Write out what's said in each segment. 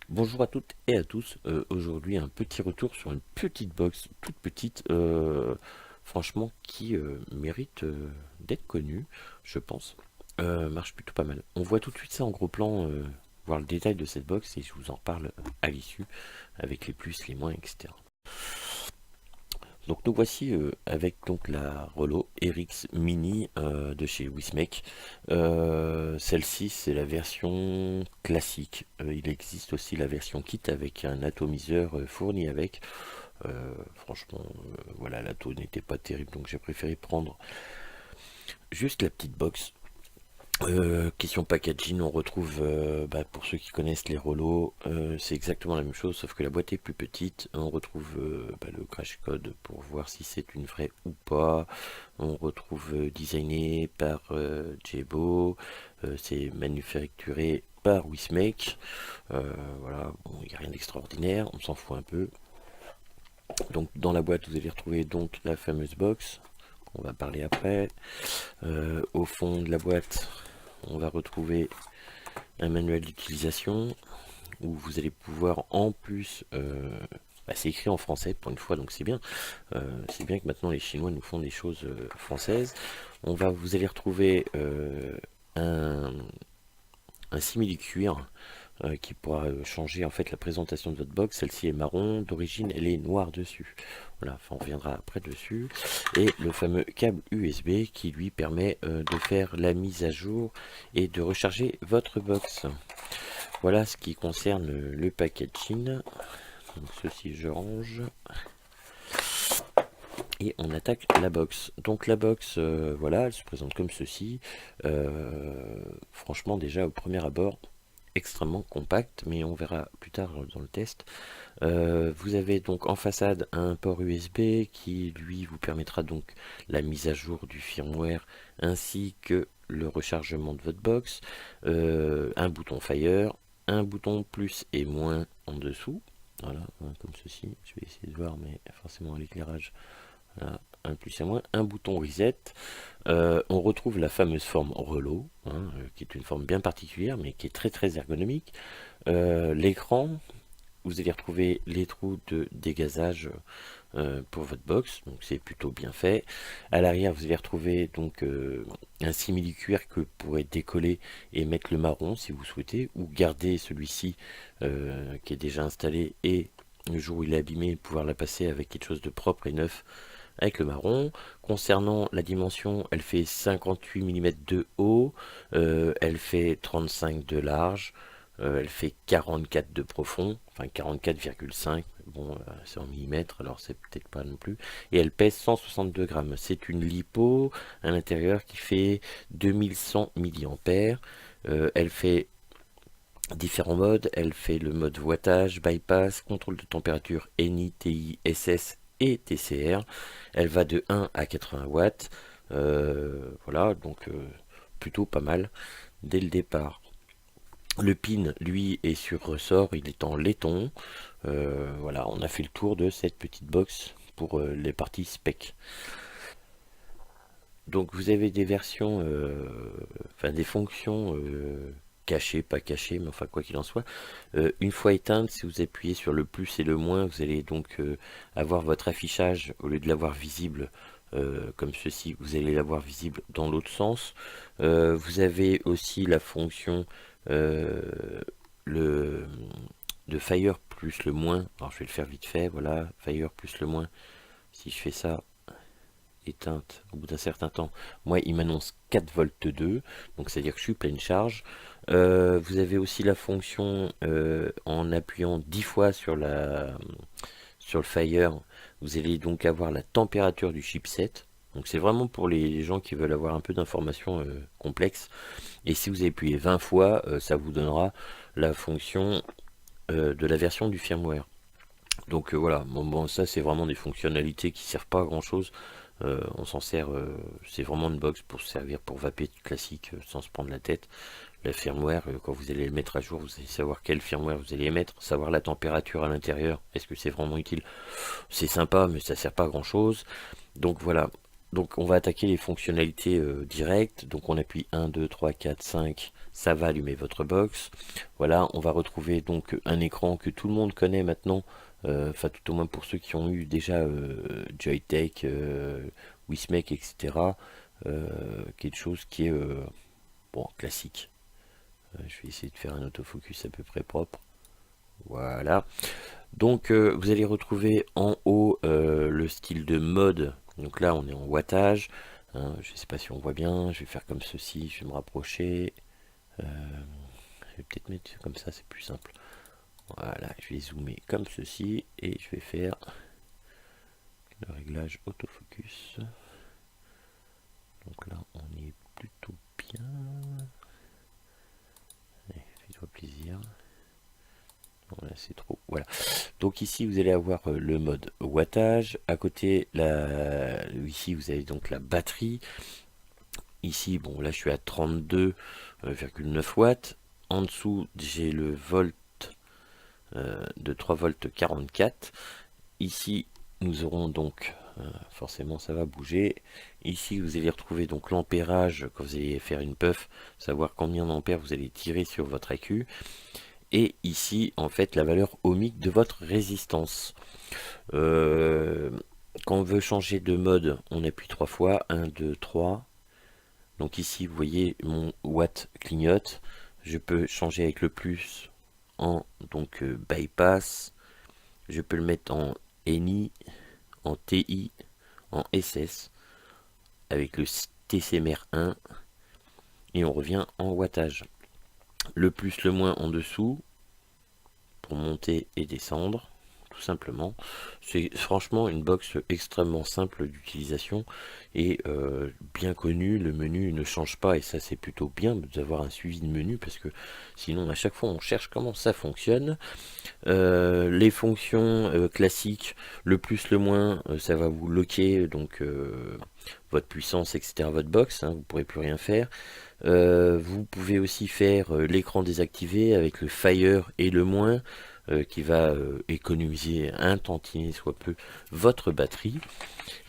Bonjour à toutes et à tous. Aujourd'hui, un petit retour sur une petite box, toute petite, franchement, qui mérite d'être connue, je pense. Marche plutôt pas mal. On voit tout de suite ça en gros plan, voir le détail de cette box et je vous en reparle à l'issue, avec les plus, les moins, etc. Donc nous voici avec donc la Rolo RX Mini de chez Wismec. Celle-ci c'est la version classique. Il existe aussi la version kit avec un atomiseur fourni avec. Franchement, voilà, l'atto n'était pas terrible donc j'ai préféré prendre juste la petite box. Question packaging, on retrouve, pour ceux qui connaissent les Rollos, c'est exactement la même chose, sauf que la boîte est plus petite. On retrouve le crash code pour voir si c'est une vraie ou pas. On retrouve designé par Jebo, c'est manufacturé par Wismec. Voilà, bon, il n'y a rien d'extraordinaire, on s'en fout un peu. Donc dans la boîte, vous allez retrouver donc la fameuse box, on va parler après. Au fond de la boîte, on va retrouver un manuel d'utilisation où vous allez pouvoir en plus, c'est écrit en français pour une fois donc c'est bien. C'est bien que maintenant les Chinois nous font des choses françaises. Vous allez retrouver un, un simili-cuir qui pourra changer en fait la présentation de votre box. Celle-ci est marron, d'origine elle est noire dessus. Voilà, enfin on reviendra après dessus. Et le fameux câble USB qui lui permet de faire la mise à jour et de recharger votre box. Voilà ce qui concerne le packaging. Donc ceci je range. Et on attaque la box. Donc la box, voilà, elle se présente comme ceci. Franchement déjà au premier abord, extrêmement compact, mais on verra plus tard dans le test. Vous avez donc en façade un port USB qui lui vous permettra donc la mise à jour du firmware ainsi que le rechargement de votre box. Un bouton Fire, un bouton plus et moins en dessous. Voilà, comme ceci. Je vais essayer de voir, mais forcément à l'éclairage. Voilà, un plus et moins, un bouton reset. On retrouve la fameuse forme Relo, qui est une forme bien particulière, mais qui est très très ergonomique. L'écran, vous allez retrouver les trous de dégazage pour votre box, donc c'est plutôt bien fait. À l'arrière, vous allez retrouver donc un simili-cuir que vous pourrez décoller et mettre le marron si vous souhaitez, ou garder celui-ci qui est déjà installé et le jour où il est abîmé, pouvoir la passer avec quelque chose de propre et neuf avec le marron. Concernant la dimension, elle fait 58 mm de haut, elle fait 35 de large, elle fait 44 de profond, enfin 44,5, bon c'est en millimètres alors c'est peut-être pas non plus, et elle pèse 162 grammes. C'est une lipo à l'intérieur qui fait 2100 mAh. Elle fait différents modes, elle fait le mode wattage, bypass, contrôle de température, NI, TI, SS et TCR. Elle va de 1 à 80 watts. Voilà, donc plutôt pas mal dès le départ. Le pin, lui, est sur ressort, il est en laiton. Voilà, on a fait le tour de cette petite box pour les parties spec. Donc vous avez des versions, des fonctions cachées, pas cachées, mais enfin quoi qu'il en soit. Une fois éteinte, si vous appuyez sur le plus et le moins, vous allez donc avoir votre affichage, au lieu de l'avoir visible comme ceci, vous allez l'avoir visible dans l'autre sens. Vous avez aussi la fonction euh, le, de Fire plus le moins. Alors je vais le faire vite fait, voilà, Fire plus le moins. Si je fais ça, éteinte au bout d'un certain temps, moi il m'annonce 4 volts 2, donc c'est à dire que je suis pleine charge. Vous avez aussi la fonction en appuyant 10 fois sur le Fire, vous allez donc avoir la température du chipset. Donc c'est vraiment pour les gens qui veulent avoir un peu d'informations complexes. Et si vous appuyez 20 fois, ça vous donnera la fonction de la version du firmware. Donc voilà, bon, ça c'est vraiment des fonctionnalités qui servent pas à grand chose. On s'en sert, c'est vraiment une box pour se servir pour vaper classique sans se prendre la tête. La firmware, quand vous allez le mettre à jour, vous allez savoir quel firmware vous allez mettre, savoir la température à l'intérieur, est-ce que c'est vraiment utile. C'est sympa, mais ça sert pas à grand chose. Donc voilà, donc on va attaquer les fonctionnalités directes. Donc on appuie 1, 2, 3, 4, 5, ça va allumer votre box. Voilà, on va retrouver donc un écran que tout le monde connaît maintenant, enfin tout au moins pour ceux qui ont eu déjà Joytech, Wismec, etc. Quelque chose qui est bon, classique. Je vais essayer de faire un autofocus à peu près propre. Voilà. Donc vous allez retrouver en haut le style de mode. Donc là on est en wattage. Hein, je ne sais pas si on voit bien. Je vais faire comme ceci. Je vais me rapprocher. Je vais peut-être mettre comme ça, c'est plus simple. Voilà, je vais zoomer comme ceci et je vais faire le réglage autofocus. Donc là on est plutôt bien. Allez, fais-toi plaisir. Voilà, c'est trop. Voilà. Donc ici vous allez avoir le mode wattage. À côté, ici vous avez donc la batterie. Ici, bon là je suis à 32,9 watts. En dessous j'ai le volt de 3 volts 44. Ici nous aurons donc forcément ça va bouger. Ici vous allez retrouver donc l'ampérage quand vous allez faire une puff, savoir combien d'ampères vous allez tirer sur votre AQ. Et ici en fait la valeur ohmique de votre résistance. Quand on veut changer de mode, on appuie 3 fois, 1, 2, 3. Donc ici vous voyez mon watt clignote. Je peux changer avec le plus en donc bypass. Je peux le mettre en NI, en TI, en SS avec le TCMR 1 et on revient en wattage. Le plus, le moins en dessous pour monter et descendre, tout simplement. C'est franchement une box extrêmement simple d'utilisation et bien connue. Le menu ne change pas et ça c'est plutôt bien d'avoir un suivi de menu parce que sinon à chaque fois on cherche comment ça fonctionne. Les fonctions classiques, le plus, le moins, ça va vous loquer donc votre puissance, etc. Votre box, hein, vous ne pourrez plus rien faire. Vous pouvez aussi faire l'écran désactivé avec le Fire et le moins qui va économiser un tantinet soit peu votre batterie.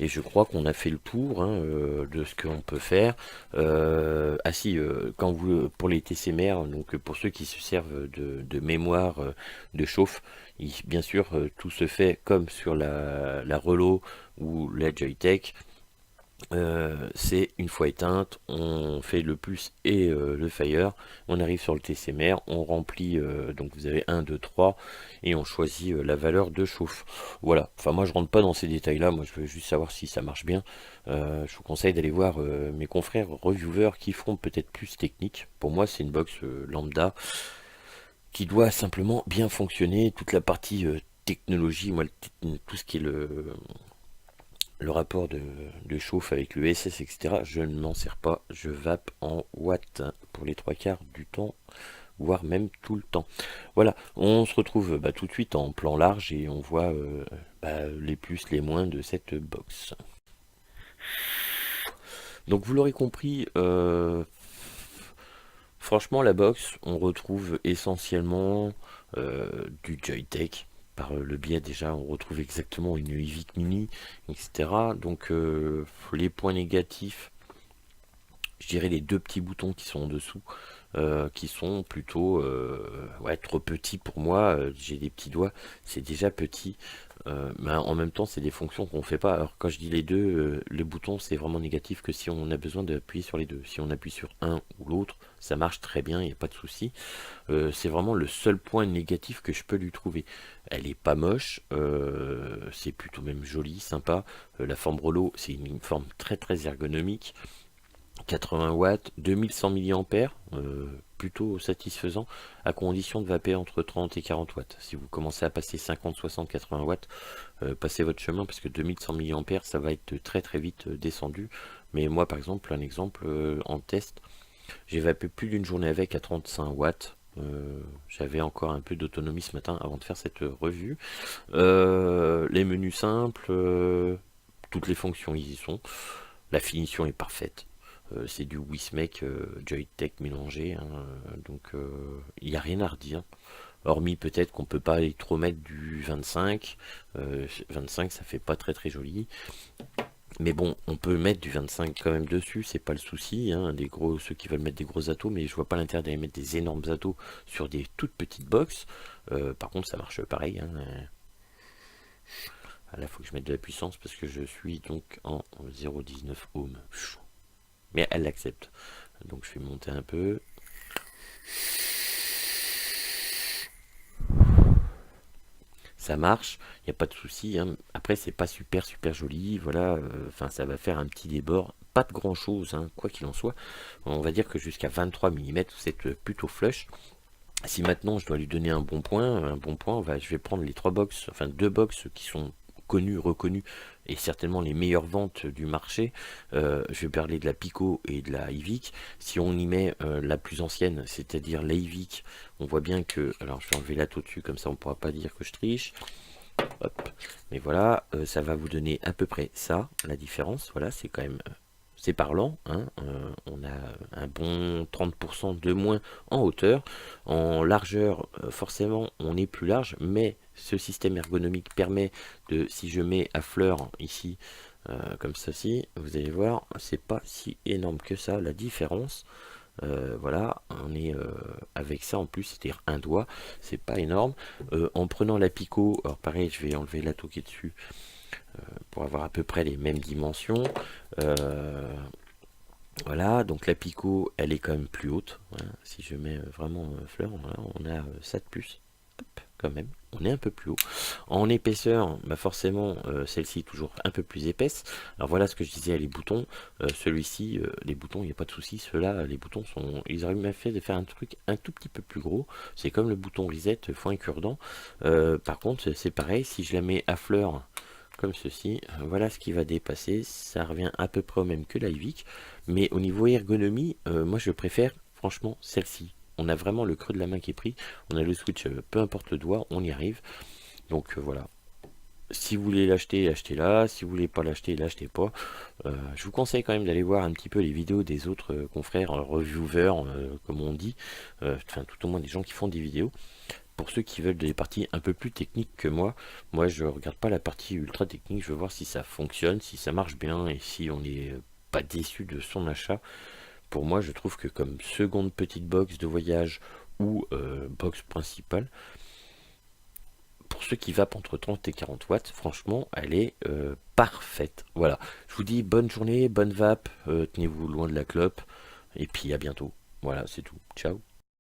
Et je crois qu'on a fait le tour hein, de ce qu'on peut faire. Ah si, quand vous pour les TCMR, donc pour ceux qui se servent de mémoire de chauffe, bien sûr tout se fait comme sur la Relo ou la Joytech. C'est une fois éteinte, on fait le plus et le fire, on arrive sur le TCMR, on remplit, donc vous avez 1, 2, 3 et on choisit la valeur de chauffe. Voilà, enfin moi je rentre pas dans ces détails là, moi je veux juste savoir si ça marche bien. Je vous conseille d'aller voir mes confrères reviewers qui feront peut-être plus technique. Pour moi c'est une box lambda qui doit simplement bien fonctionner. Toute la partie technologie, moi tout ce qui est le rapport de chauffe avec le SS, etc., je ne m'en sers pas, je vape en watts pour les 3/4 du temps, voire même tout le temps. Voilà, on se retrouve tout de suite en plan large et on voit les plus, les moins de cette box. Donc vous l'aurez compris, franchement la box, on retrouve essentiellement du Joytech. Par le biais déjà, on retrouve exactement une Ivic Mini, etc. Donc les points négatifs, je dirais les deux petits boutons qui sont en dessous, qui sont plutôt trop petits pour moi. J'ai des petits doigts, c'est déjà petit. Mais en même temps, c'est des fonctions qu'on ne fait pas. Alors quand je dis les deux, le bouton c'est vraiment négatif que si on a besoin d'appuyer sur les deux. Si on appuie sur un ou l'autre, ça marche très bien, il n'y a pas de souci. C'est vraiment le seul point négatif que je peux lui trouver. Elle est pas moche, c'est plutôt même joli, sympa. La forme Rollo, c'est une forme très très ergonomique. 80 watts, 2100 mAh, plutôt satisfaisant, à condition de vaper entre 30 et 40 watts. Si vous commencez à passer 50, 60, 80 watts, passez votre chemin parce que 2100 mAh, ça va être très très vite descendu. Mais moi, par exemple, un exemple en test, j'ai vapé plus d'une journée avec à 35 watts. J'avais encore un peu d'autonomie ce matin avant de faire cette revue. Les menus simples, toutes les fonctions y sont. La finition est parfaite. C'est du Wismec Joytech mélangé, hein, donc il n'y a rien à redire. Hormis peut-être qu'on peut pas trop mettre du 25. 25 ça fait pas très très joli. Mais bon, on peut mettre du 25 quand même dessus, c'est pas le souci, hein, ceux qui veulent mettre des gros atos, mais je vois pas l'intérêt d'aller mettre des énormes atos sur des toutes petites box. Par contre, ça marche pareil, hein. Là, il faut que je mette de la puissance parce que je suis donc en 0,19 ohm. Mais elle l'accepte. Donc je vais monter un peu. Ça marche, il n'y a pas de souci, hein. Après, c'est pas super joli, voilà. Enfin, ça va faire un petit débord, pas de grand chose, hein, quoi qu'il en soit. On va dire que jusqu'à 23 mm, c'est plutôt flush. Si maintenant je dois lui donner un bon point, je vais prendre les trois box, enfin deux box qui sont connus, reconnus, et certainement les meilleures ventes du marché. Je vais parler de la Pico et de la Ivic. Si on y met la plus ancienne, c'est-à-dire la Ivic, on voit bien que, alors je vais enlever la au-dessus, comme ça on ne pourra pas dire que je triche. Hop. Mais voilà, ça va vous donner à peu près ça, la différence. Voilà, c'est quand même c'est parlant, hein. On a un bon 30% de moins en hauteur. En largeur, forcément, on est plus large, mais ce système ergonomique permet de, si je mets à fleur ici, comme ceci, vous allez voir, c'est pas si énorme que ça, la différence. Voilà, on est avec ça en plus, c'est-à-dire un doigt, c'est pas énorme. En prenant la Pico, alors pareil, je vais enlever la qui est dessus pour avoir à peu près les mêmes dimensions. Voilà, donc la Pico, elle est quand même plus haute. Voilà, si je mets vraiment fleur, voilà, on a ça de plus. Hop, quand même, on est un peu plus haut. En épaisseur, bah forcément, celle-ci est toujours un peu plus épaisse. Alors voilà ce que je disais, les boutons. Celui-ci, les boutons, il n'y a pas de souci. Ceux-là, les boutons sont. Ils auraient bien fait de faire un truc un tout petit peu plus gros. C'est comme le bouton reset, foin et cure-dent. Par contre, c'est pareil, si je la mets à fleur comme ceci, voilà ce qui va dépasser, ça revient à peu près au même que la Ivic, mais au niveau ergonomie, moi je préfère franchement celle-ci. On a vraiment le creux de la main qui est pris, on a le switch, peu importe le doigt, on y arrive. Donc voilà, si vous voulez l'acheter, achetez-la, si vous voulez pas l'acheter, l'achetez pas. Je vous conseille quand même d'aller voir un petit peu les vidéos des autres confrères, reviewers, comme on dit, enfin tout au moins des gens qui font des vidéos. Pour ceux qui veulent des parties un peu plus techniques que moi je regarde pas la partie ultra technique, je veux voir si ça fonctionne, si ça marche bien et si on n'est pas déçu de son achat. Pour moi, je trouve que comme seconde petite box de voyage ou box principale, pour ceux qui vapent entre 30 et 40 watts, franchement, elle est parfaite. Voilà, je vous dis bonne journée, bonne vape, tenez-vous loin de la clope, et puis à bientôt. Voilà, c'est tout. Ciao.